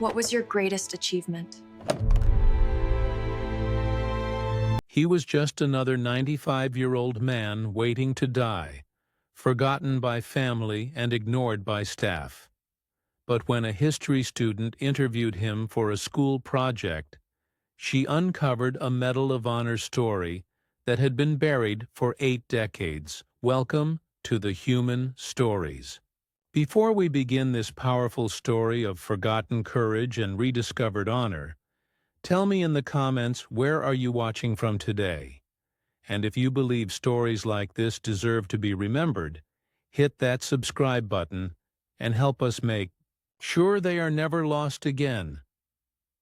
What was your greatest achievement? He was just another 95-year-old man waiting to die, forgotten by family and ignored by staff. But when a history student interviewed him for a school project, she uncovered a Medal of Honor story that had been buried for 8 decades. Welcome to the Human Stories. Before we begin this powerful story of forgotten courage and rediscovered honor, tell me in the comments, where are you watching from today? And if you believe stories like this deserve to be remembered, hit that subscribe button and help us make sure they are never lost again.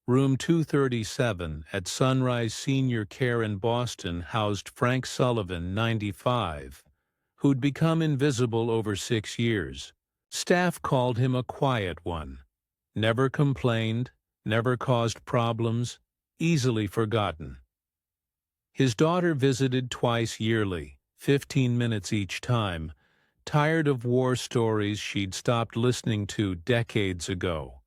Room 237 at Sunrise Senior Care in Boston housed Frank Sullivan, 95, who'd become invisible over 6 years. Staff called him a quiet one. Never complained, never caused problems, easily forgotten. His daughter visited twice yearly, 15 minutes each time, tired of war stories she'd stopped listening to decades ago.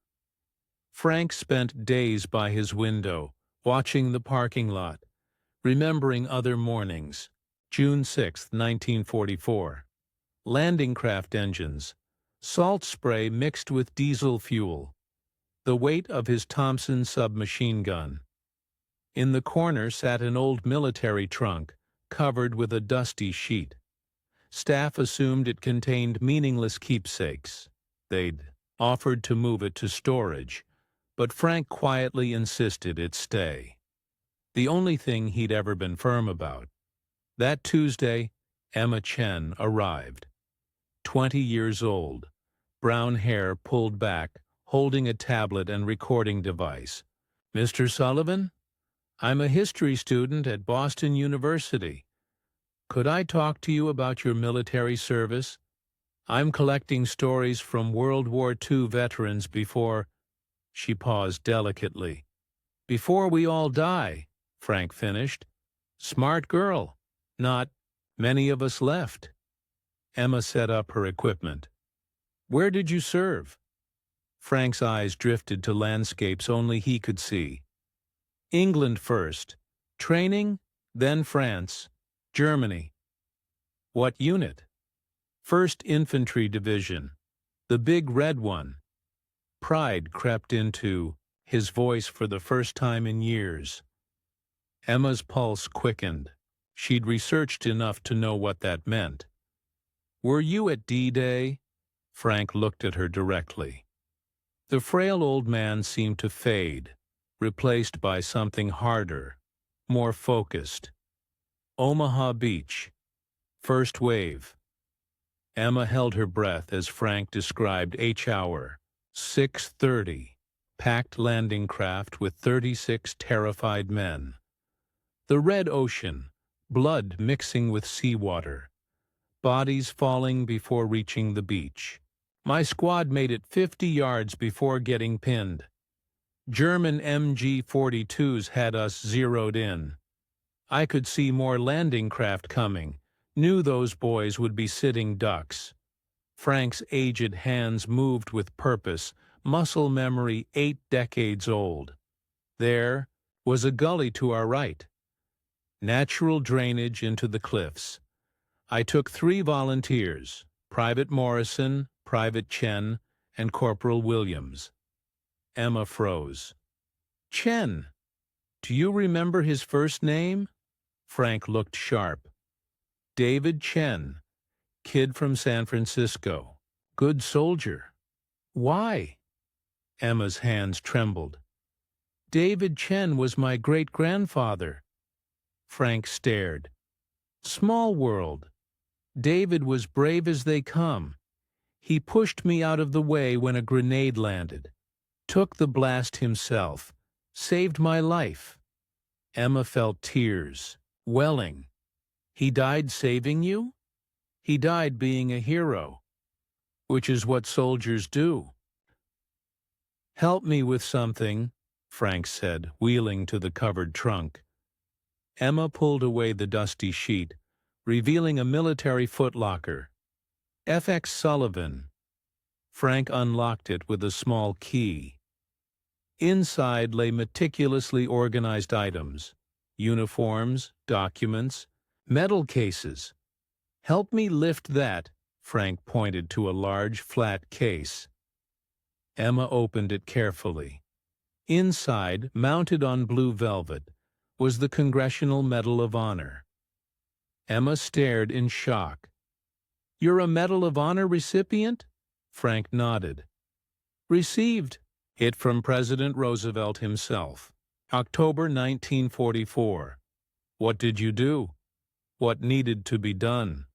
Frank spent days by his window, watching the parking lot, remembering other mornings. June 6, 1944. Landing craft engines, salt spray mixed with diesel fuel, the weight of his Thompson submachine gun. In the corner sat an old military trunk, covered with a dusty sheet. Staff assumed it contained meaningless keepsakes. They'd offered to move it to storage, but Frank quietly insisted it stay. The only thing he'd ever been firm about. That Tuesday, Emma Chen arrived. 20 years old, brown hair pulled back, holding a tablet and recording device. "Mr. Sullivan, I'm a history student at Boston University. Could I talk to you about your military service? I'm collecting stories from World War II veterans before—" She paused delicately. "Before we all die," Frank finished. "Smart girl. Not many of us left." Emma set up her equipment. "Where did you serve?" Frank's eyes drifted to landscapes only he could see. "England first. Training, then France. Germany." "What unit?" "1st Infantry Division. The big red one." Pride crept into his voice for the first time in years. Emma's pulse quickened. She'd researched enough to know what that meant. "Were you at D-Day?" Frank looked at her directly. The frail old man seemed to fade, replaced by something harder, more focused. "Omaha Beach. First wave." Emma held her breath as Frank described H-hour, 6:30, packed landing craft with 36 terrified men. The red ocean, blood mixing with seawater, bodies falling before reaching the beach. "My squad made it 50 yards before getting pinned. German MG-42s had us zeroed in. I could see more landing craft coming, knew those boys would be sitting ducks." Frank's aged hands moved with purpose, muscle memory 8 decades old. There was a gully to our right. Natural drainage into the cliffs. I took 3 volunteers, Private Morrison, Private Chen, and Corporal Williams. Emma froze. "Chen. Do you remember his first name?" Frank looked sharp. "David Chen. Kid from San Francisco. Good soldier." "Why?" Emma's hands trembled. "David Chen was my great-grandfather." Frank stared. "Small world. David was brave as they come. He pushed me out of the way when a grenade landed. Took the blast himself. Saved my life." Emma felt tears welling. "He died saving you?" "He died being a hero, which is what soldiers do." "Help me with something," Frank said, wheeling to the covered trunk. Emma pulled away the dusty sheet, revealing a military footlocker. "FX Sullivan." Frank unlocked it with a small key. Inside lay meticulously organized items, uniforms, documents, metal cases. "Help me lift that," Frank pointed to a large, flat case. Emma opened it carefully. Inside, mounted on blue velvet, was the Congressional Medal of Honor. Emma stared in shock. "You're a Medal of Honor recipient?" Frank nodded. "Received it from President Roosevelt himself. October 1944. What did you do? What needed to be done?"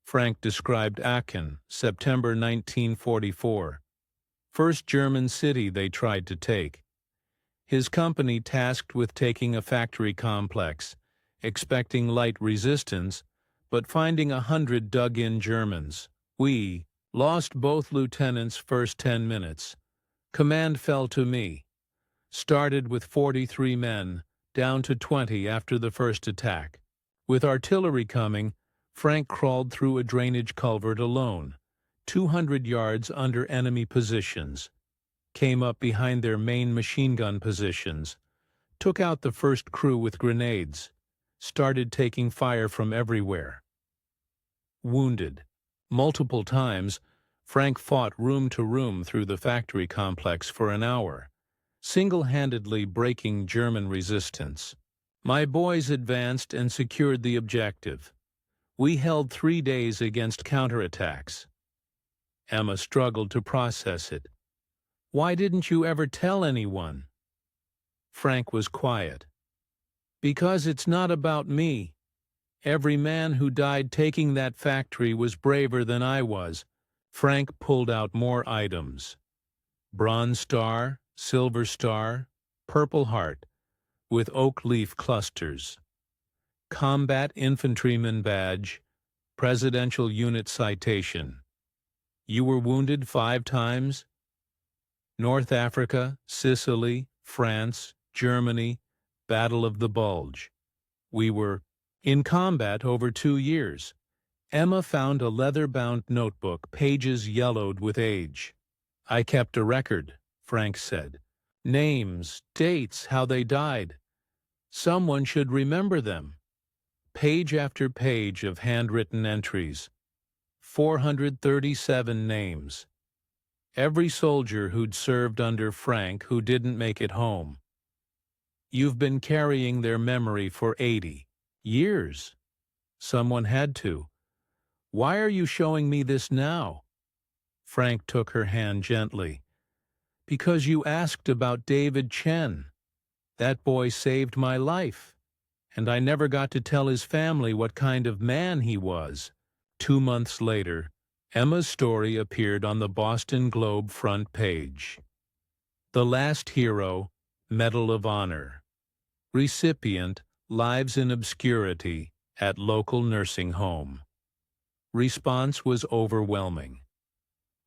Frank described Aachen, September 1944. First German city they tried to take. His company tasked with taking a factory complex, expecting light resistance, but finding 100 dug-in Germans. "We lost both lieutenants first 10 minutes. Command fell to me. Started with 43 men, down to 20 after the first attack. With artillery coming, Frank crawled through a drainage culvert alone, 200 yards under enemy positions. Came up behind their main machine gun positions, took out the first crew with grenades, started taking fire from everywhere. Wounded. Multiple times, Frank fought room to room through the factory complex for an hour, single-handedly breaking German resistance. My boys advanced and secured the objective. We held 3 days against counterattacks." Emma struggled to process it. "Why didn't you ever tell anyone?" Frank was quiet. "Because it's not about me. Every man who died taking that factory was braver than I was." Frank pulled out more items. Bronze Star, Silver Star, Purple Heart, with oak leaf clusters. Combat Infantryman Badge, Presidential Unit Citation. "You were wounded 5 times? North Africa, Sicily, France, Germany, Battle of the Bulge. We were in combat over 2 years. Emma found a leather-bound notebook, pages yellowed with age. "I kept a record," Frank said. "Names, dates, how they died. Someone should remember them." Page after page of handwritten entries. 437 names. Every soldier who'd served under Frank who didn't make it home. "You've been carrying their memory for 80 years. Someone had to. Why are you showing me this now?" Frank took her hand gently. "Because you asked about David Chen. That boy saved my life, and I never got to tell his family what kind of man he was." 2 months later, Emma's story appeared on the Boston Globe front page. "The Last Hero, Medal of Honor. Recipient, lives in obscurity at local nursing home." Response was overwhelming.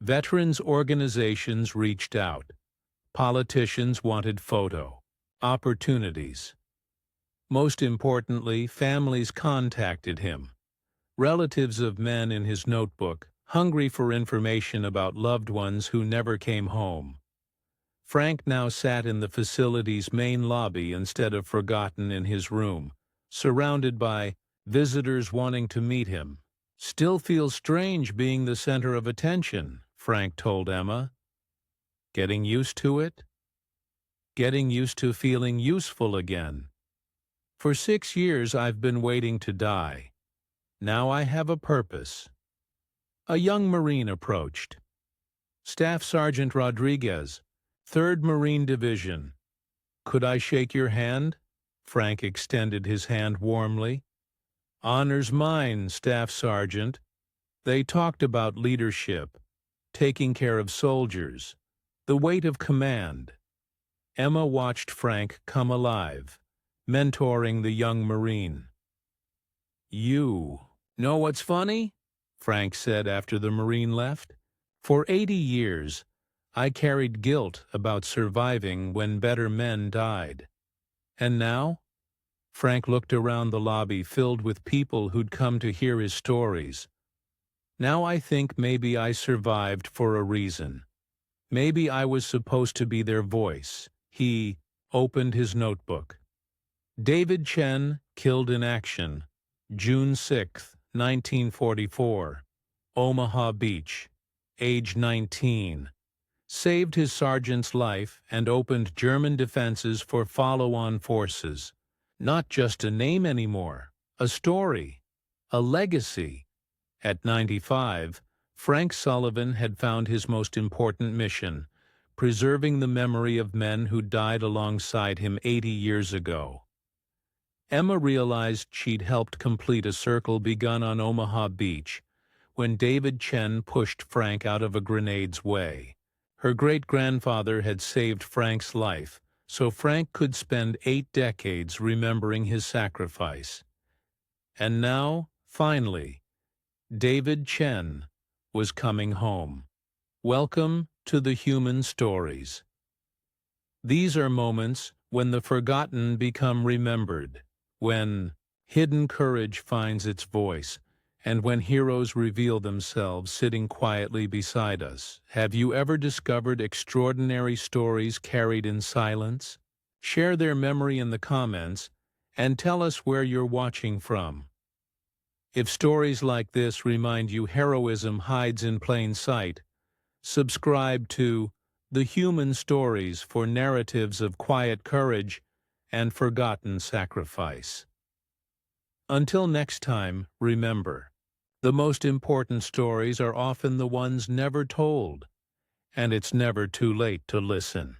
Veterans organizations reached out. Politicians wanted photo opportunities. Most importantly, families contacted him. Relatives of men in his notebook, hungry for information about loved ones who never came home. Frank now sat in the facility's main lobby instead of forgotten in his room, surrounded by visitors wanting to meet him. "Still feels strange being the center of attention," Frank told Emma. "Getting used to it? Getting used to feeling useful again. For 6 years I've been waiting to die. Now I have a purpose." A young Marine approached. "Staff Sergeant Rodriguez, 3rd Marine Division. Could I shake your hand?" Frank extended his hand warmly. "Honor's mine, Staff Sergeant." They talked about leadership, taking care of soldiers, the weight of command. Emma watched Frank come alive, mentoring the young Marine. "You know what's funny?" Frank said after the Marine left. "For 80 years, I carried guilt about surviving when better men died. And now?" Frank looked around the lobby filled with people who'd come to hear his stories. "Now I think maybe I survived for a reason. Maybe I was supposed to be their voice, He opened his notebook. David Chen, killed in action, June 6, 1944, Omaha Beach, age 19. Saved his sergeant's life and opened German defenses for follow-on forces. Not just a name anymore, a story, a legacy. At 95, Frank Sullivan had found his most important mission, preserving the memory of men who died alongside him 80 years ago. Emma realized she'd helped complete a circle begun on Omaha Beach when David Chen pushed Frank out of a grenade's way. Her great-grandfather had saved Frank's life, so Frank could spend 8 decades remembering his sacrifice. And now, finally, David Chen was coming home. Welcome to the Human Stories. These are moments when the forgotten become remembered, when hidden courage finds its voice, and when heroes reveal themselves sitting quietly beside us. Have you ever discovered extraordinary stories carried in silence? Share their memory in the comments and tell us where you're watching from. If stories like this remind you heroism hides in plain sight, subscribe to The Human Stories for narratives of quiet courage and forgotten sacrifice. Until next time, remember, the most important stories are often the ones never told, and it's never too late to listen.